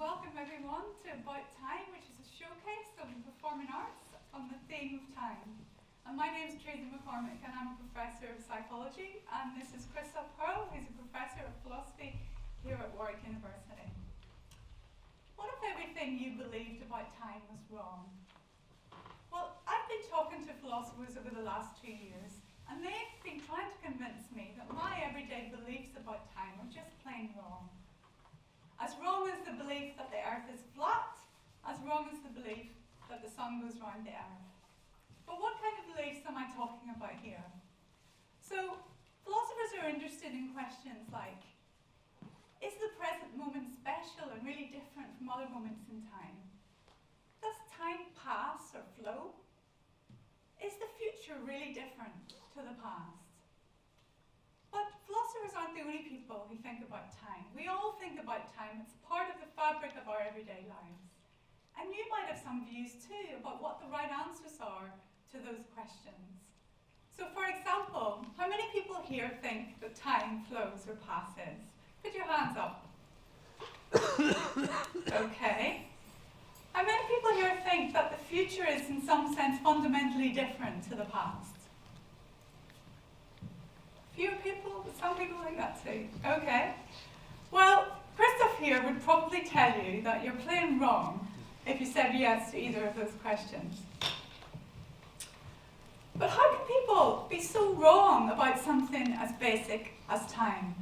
welcome everyone to About Time, which is a showcase of the performing arts on the theme of time. And my name is Teresa McCormack and I'm a professor of psychology, and this is Christoph Hoerl, who's a professor of philosophy here at Warwick University. What if everything you believed about time was wrong? Well, I've been talking to philosophers over the last 2 years, and they've been trying to convince me that my everyday beliefs about time are just plain wrong. As wrong as the belief that the earth is flat, as wrong as the belief that the sun goes round the earth. But what kind of beliefs am I talking about here? So, philosophers are interested in questions like, is the present moment special and really different from other moments in time? Does time pass or flow? Is the future really different to the past? But philosophers aren't the only people who think about time. We all think about time. It's part of the fabric of our everyday lives. And you might have some views too about what the right answers are to those questions. So for example, how many people here think that time flows or passes? Put your hands up. Okay. How many people here think that the future is in some sense fundamentally different to the past? Few people, but some people think that too. Okay. Well, Christoph here would probably tell you that you're plain wrong if you said yes to either of those questions. But how can people be so wrong about something as basic as time?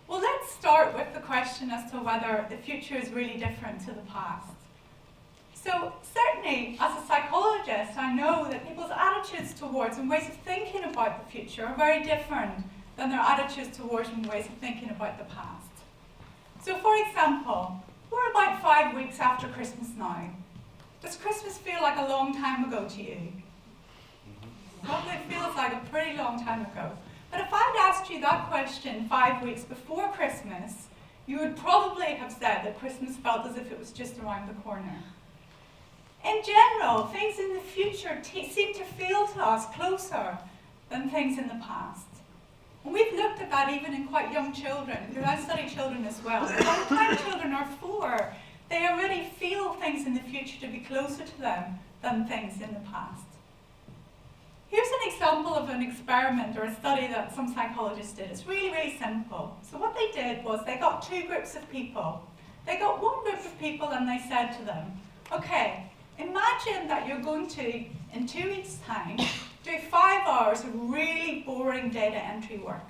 Well, let's start with the question as to whether the future is really different to the past. So certainly, as a psychologist, I know that people's attitudes towards and ways of thinking about the future are very different than their attitudes towards and ways of thinking about the past. So for example, we're about 5 weeks after Christmas now. Does Christmas feel like a long time ago to you? Probably feels like a pretty long time ago. But if I'd asked you that question 5 weeks before Christmas, you would probably have said that Christmas felt as if it was just around the corner. In general, things in the future seem to feel to us closer than things in the past. And we've looked at that even in quite young children, because I study children as well. By the time children are 4, they already feel things in the future to be closer to them than things in the past. Here's an example of an experiment or a study that some psychologists did. It's really, really simple. So what they did was they got 2 groups of people. They got one group of people and they said to them, okay, imagine that you're going to, in 2 weeks' time, do 5 hours of really boring data entry work.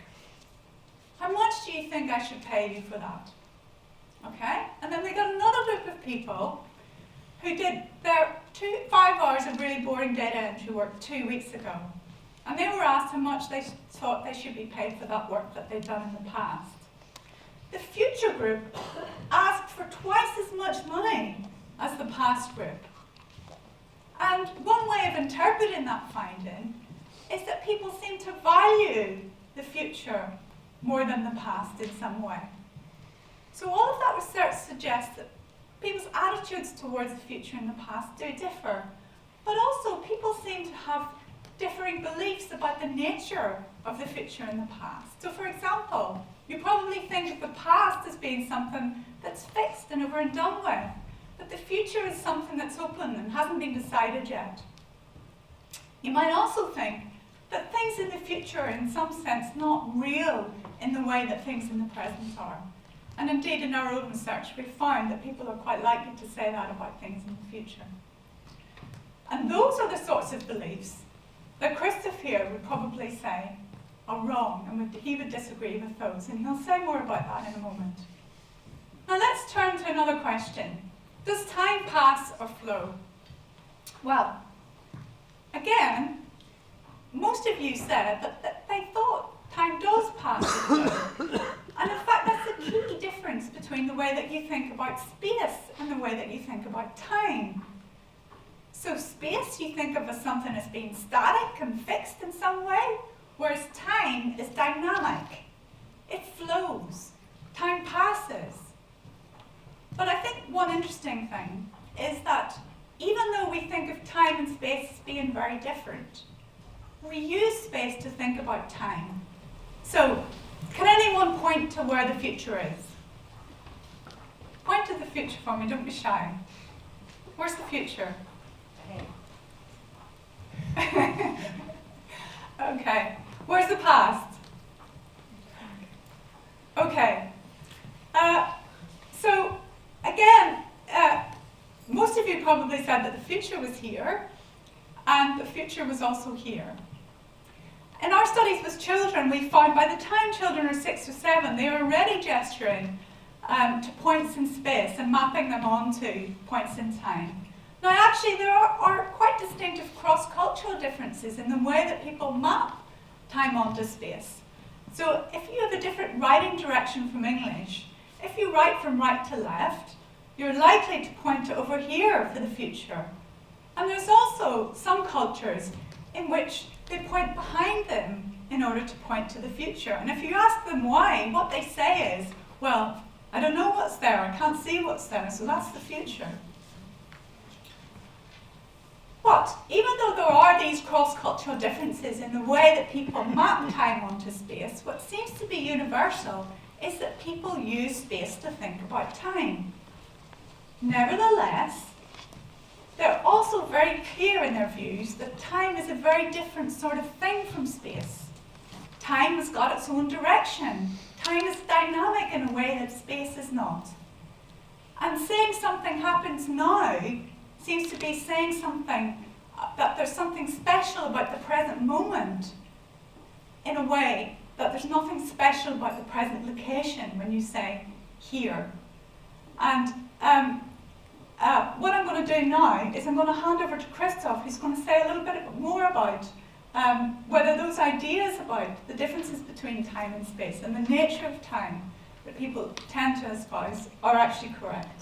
How much do you think I should pay you for that? Okay? And then they got another group of people who did their 5 hours of really boring data entry work 2 weeks ago. And they were asked how much they thought they should be paid for that work that they'd done in the past. The future group asked for twice as much money as the past group. And one way of interpreting that finding is that people seem to value the future more than the past in some way. So all of that research suggests that people's attitudes towards the future and the past do differ. But also people seem to have differing beliefs about the nature of the future and the past. So for example, you probably think of the past as being something that's fixed and over and done with. But the future is something that's open and hasn't been decided yet. You might also think that things in the future are in some sense not real in the way that things in the present are. And indeed in our own research we've found that people are quite likely to say that about things in the future. And those are the sorts of beliefs that Christoph here would probably say are wrong, and he would disagree with those, and he'll say more about that in a moment. Now let's turn to another question. Does time pass or flow? Well, again, most of you said that they thought time does pass or flow. And in fact, that's a key difference between the way that you think about space and the way that you think about time. So space you think of as something as being static and fixed in some way, whereas time is dynamic. It flows. Time passes. But I think one interesting thing is that even though we think of time and space as being very different, we use space to think about time. So, can anyone point to where the future is? Point to the future for me, don't be shy. Where's the future? Okay. Where's the past? Okay. So, again, most of you probably said that the future was here, and the future was also here. In our studies with children, we found by the time children are 6 or 7, they are already gesturing to points in space and mapping them onto points in time. Now, actually, there are quite distinctive cross-cultural differences in the way that people map time onto space. So, if you have a different writing direction from English, if you write from right to left, you're likely to point to over here for the future. And there's also some cultures in which they point behind them in order to point to the future. And if you ask them why, what they say is, well, I don't know what's there, I can't see what's there, so that's the future. But even though there are these cross-cultural differences in the way that people map time onto space, what seems to be universal is that people use space to think about time. Nevertheless, they're also very clear in their views that time is a very different sort of thing from space. Time has got its own direction. Time is dynamic in a way that space is not. And saying something happens now seems to be saying something, that there's something special about the present moment, in a way that there's nothing special about the present location when you say here. And what I'm going to do now is I'm going to hand over to Christoph, who's going to say a little bit more about whether those ideas about the differences between time and space and the nature of time that people tend to espouse are actually correct.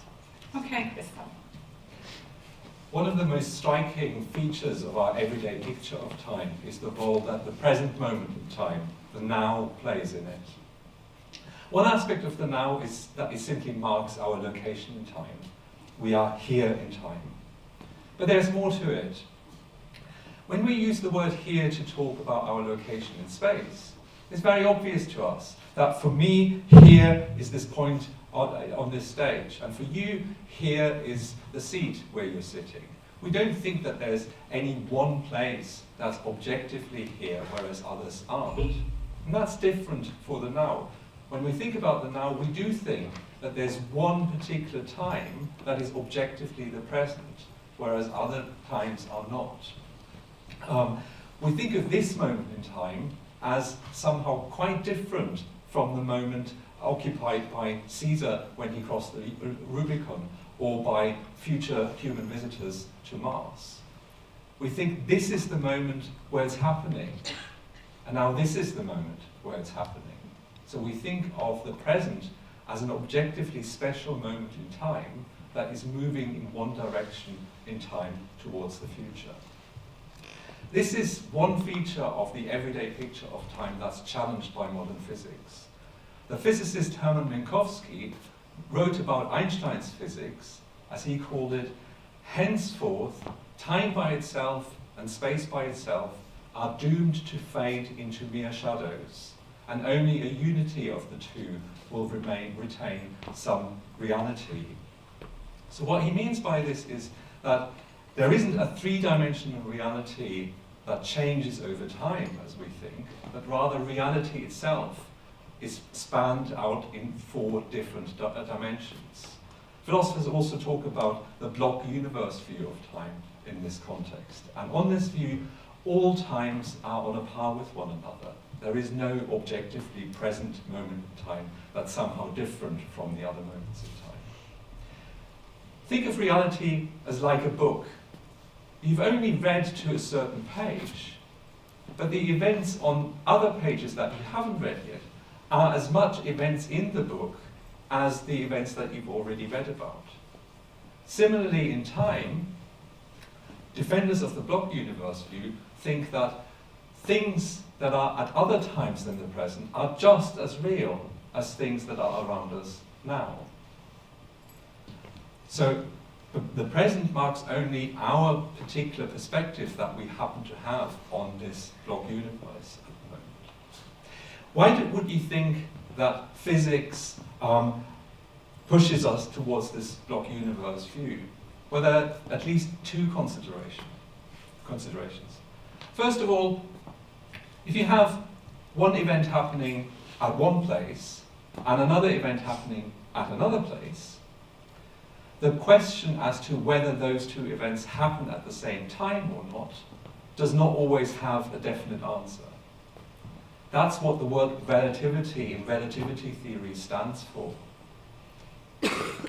Okay, Christoph. One of the most striking features of our everyday picture of time is the role that the present moment in time, the now, plays in it. One aspect of the now is that it simply marks our location in time. We are here in time. But there's more to it. When we use the word here to talk about our location in space, it's very obvious to us that for me, here is this point on this stage, and for you, here is the seat where you're sitting. We don't think that there's any one place that's objectively here, whereas others aren't. And that's different for the now. When we think about the now, we do think that there's one particular time that is objectively the present, whereas other times are not. We think of this moment in time as somehow quite different from the moment occupied by Caesar when he crossed the Rubicon, or by future human visitors to Mars. We think this is the moment where it's happening, and now this is the moment where it's happening. So we think of the present as an objectively special moment in time that is moving in one direction in time towards the future. This is one feature of the everyday picture of time that's challenged by modern physics. The physicist Hermann Minkowski wrote about Einstein's physics, as he called it, henceforth, time by itself and space by itself are doomed to fade into mere shadows, and only a unity of the two will retain some reality. So what he means by this is that there isn't a three-dimensional reality that changes over time, as we think, but rather reality itself is spanned out in 4 different dimensions. Philosophers also talk about the block universe view of time in this context. And on this view, all times are on a par with one another. There is no objectively present moment in time that's somehow different from the other moments in time. Think of reality as like a book. You've only read to a certain page, but the events on other pages that you haven't read yet are as much events in the book as the events that you've already read about. Similarly, in time, defenders of the block universe view think that things that are at other times than the present are just as real as things that are around us now. So the present marks only our particular perspective that we happen to have on this block universe at the moment. Why would you think that physics pushes us towards this block universe view? Well, there are at least two considerations. First of all, if you have one event happening at one place and another event happening at another place, the question as to whether those two events happen at the same time or not does not always have a definite answer. That's what the word relativity in relativity theory stands for.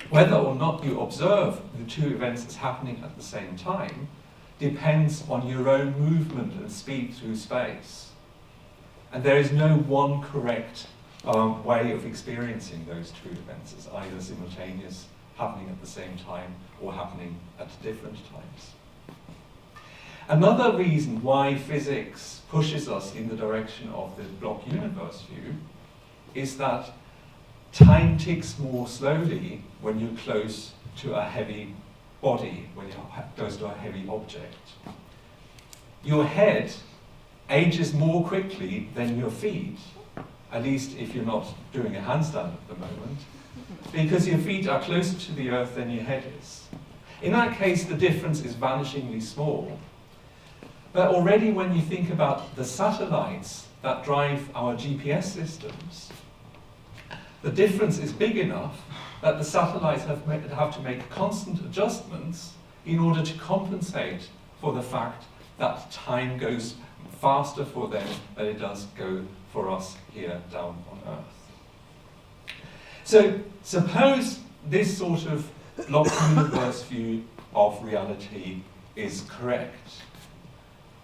Whether or not you observe the two events as happening at the same time depends on your own movement and speed through space. And there is no one correct way of experiencing those two events as either simultaneous, happening at the same time, or happening at different times. Another reason why physics pushes us in the direction of the block universe view is that time ticks more slowly when you're close to a heavy body, when you're close to a heavy object. Your head ages more quickly than your feet, at least if you're not doing a handstand at the moment, because your feet are closer to the earth than your head is. In that case, the difference is vanishingly small. But already when you think about the satellites that drive our GPS systems, the difference is big enough that the satellites have to make constant adjustments in order to compensate for the fact that time goes faster for them than it does go for us here down on Earth. So suppose this sort of block universe view of reality is correct.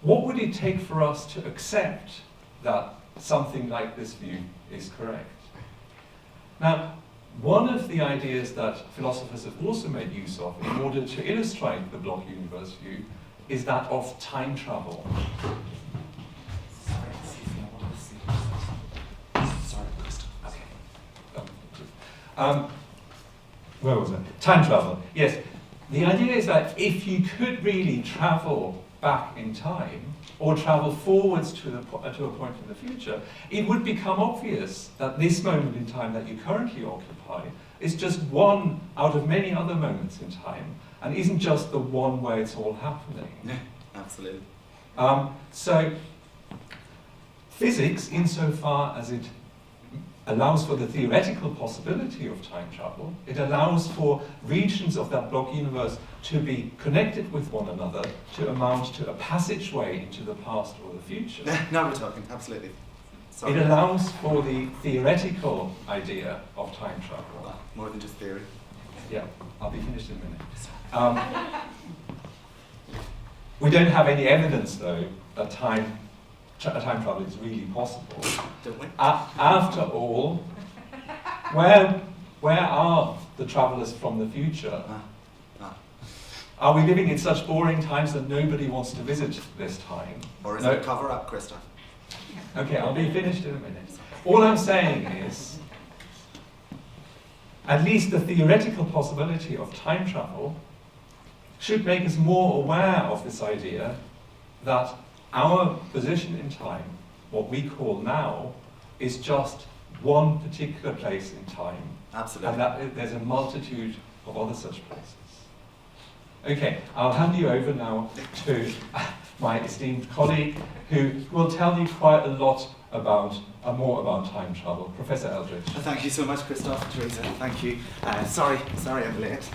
What would it take for us to accept that something like this view is correct? Now, one of the ideas that philosophers have also made use of in order to illustrate the block universe view is that of time travel. Sorry, Christoph. Okay. Where was it? Time travel. Yes. The idea is that if you could really travel back in time, or travel forwards to a point in the future, it would become obvious that this moment in time that you currently occupy is just one out of many other moments in time, and isn't just the one where it's all happening. Yeah, absolutely. So, physics, insofar as it allows for the theoretical possibility of time travel, it allows for regions of that block universe to be connected with one another to amount to a passageway into the past or the future. Now we're talking, absolutely. Sorry. It allows for the theoretical idea of time travel. Well, more than just theory. Yeah, I'll be finished in a minute. We don't have any evidence, though, that time travel is really possible. Don't we? After all, where are the travellers from the future? Are we living in such boring times that nobody wants to visit this time? Or is it a cover-up, Christoph? Okay, I'll be finished in a minute. All I'm saying is, at least the theoretical possibility of time travel should make us more aware of this idea that our position in time, what we call now, is just one particular place in time. Absolutely. And that there's a multitude of other such places. Okay, I'll hand you over now to my esteemed colleague, who will tell you quite a lot about, more about time travel, Professor Eldridge. Thank you so much, Christoph, Teresa. Thank you. Sorry I'm late.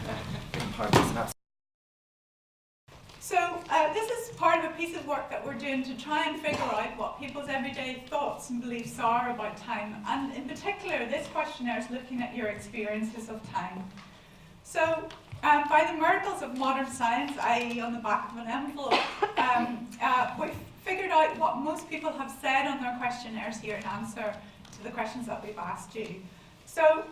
So this is part of a piece of work that we're doing to try and figure out what people's everyday thoughts and beliefs are about time. And in particular, this questionnaire is looking at your experiences of time. So by the miracles of modern science, i.e. on the back of an envelope, we've figured out what most people have said on their questionnaires here in answer to the questions that we've asked you. So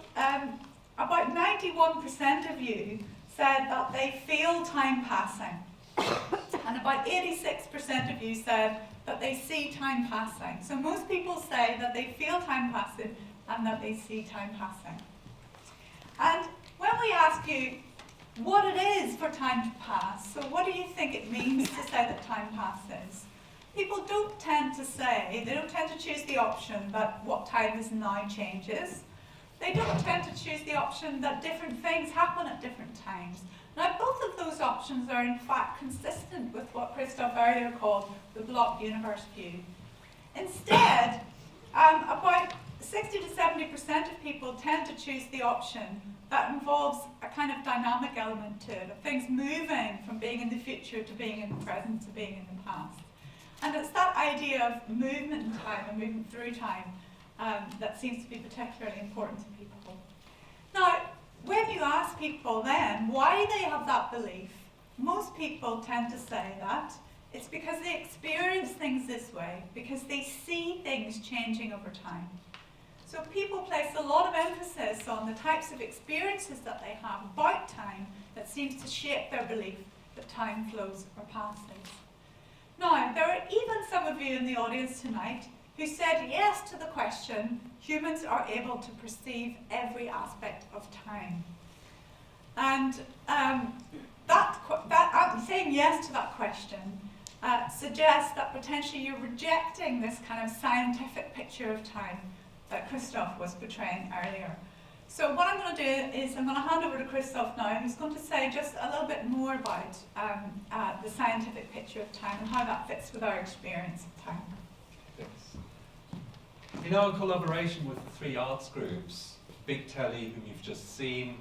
about 91% of you said that they feel time passing. And about 86% of you said that they see time passing. So most people say that they feel time passing and that they see time passing. And when we ask you what it is for time to pass, so what do you think it means to say that time passes? People don't tend to say, they don't tend to choose the option that what time is now changes. They don't tend to choose the option that different things happen at different times. Now, both of those options are in fact consistent with what Christoph earlier called the block universe view. Instead, about 60 to 70% of people tend to choose the option that involves a kind of dynamic element to it, of things moving from being in the future to being in the present to being in the past. And it's that idea of movement in time and movement through time that seems to be particularly important to people. Now, when you ask people then why they have that belief, most people tend to say that it's because they experience things this way, because they see things changing over time. So people place a lot of emphasis on the types of experiences that they have about time that seems to shape their belief that time flows or passes. Now, there are even some of you in the audience tonight who said yes to the question, humans are able to perceive every aspect of time. And saying yes to that question suggests that potentially you're rejecting this kind of scientific picture of time that Christoph was portraying earlier. So what I'm going to do is I'm going to hand over to Christoph now, who's going to say just a little bit more about the scientific picture of time and how that fits with our experience of time. Yes. In our collaboration with the three arts groups, Big Telly, whom you've just seen,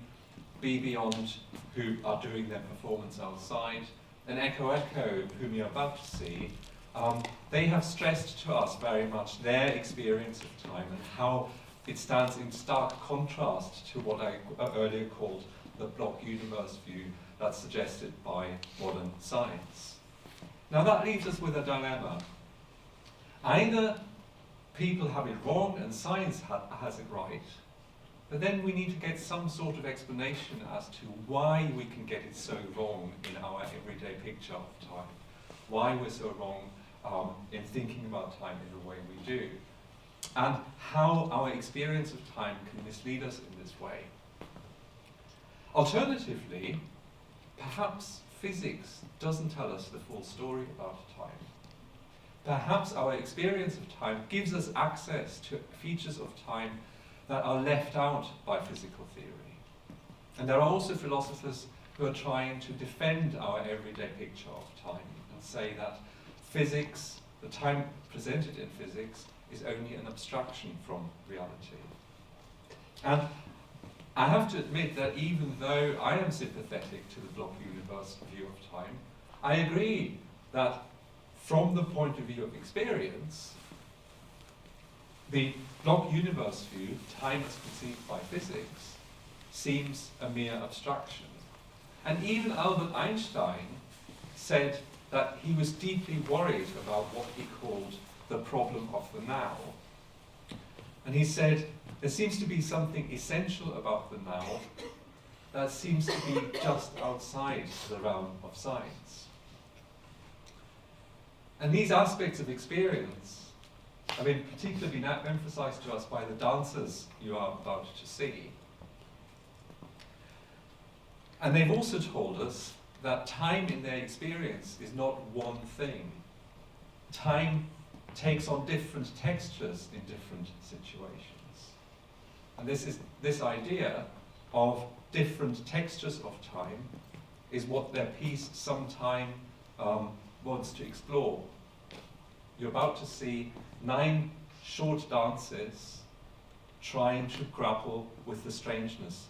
Be Beyond, who are doing their performance outside, and Echo Echo, whom you're about to see, they have stressed to us very much their experience of time and how it stands in stark contrast to what I earlier called the block universe view that's suggested by modern science. Now that leaves us with a dilemma. Either people have it wrong and science has it right, but then we need to get some sort of explanation as to why we can get it so wrong in our everyday picture of time, why we're so wrong in thinking about time in the way we do, and how our experience of time can mislead us in this way. Alternatively, perhaps physics doesn't tell us the full story about time. Perhaps our experience of time gives us access to features of time that are left out by physical theory. And there are also philosophers who are trying to defend our everyday picture of time and say that physics, the time presented in physics, is only an abstraction from reality. And I have to admit that even though I am sympathetic to the block universe view of time, I agree that from the point of view of experience, the block universe view, time as conceived by physics, seems a mere abstraction. And even Albert Einstein said that he was deeply worried about what he called the problem of the now. And he said, there seems to be something essential about the now that seems to be just outside the realm of science. And these aspects of experience have been particularly emphasized to us by the dancers you are about to see. And they've also told us that time in their experience is not one thing. Time takes on different textures in different situations. And this idea of different textures of time is what their piece Sometime wants to explore. You're about to see 9 short dances trying to grapple with the strangeness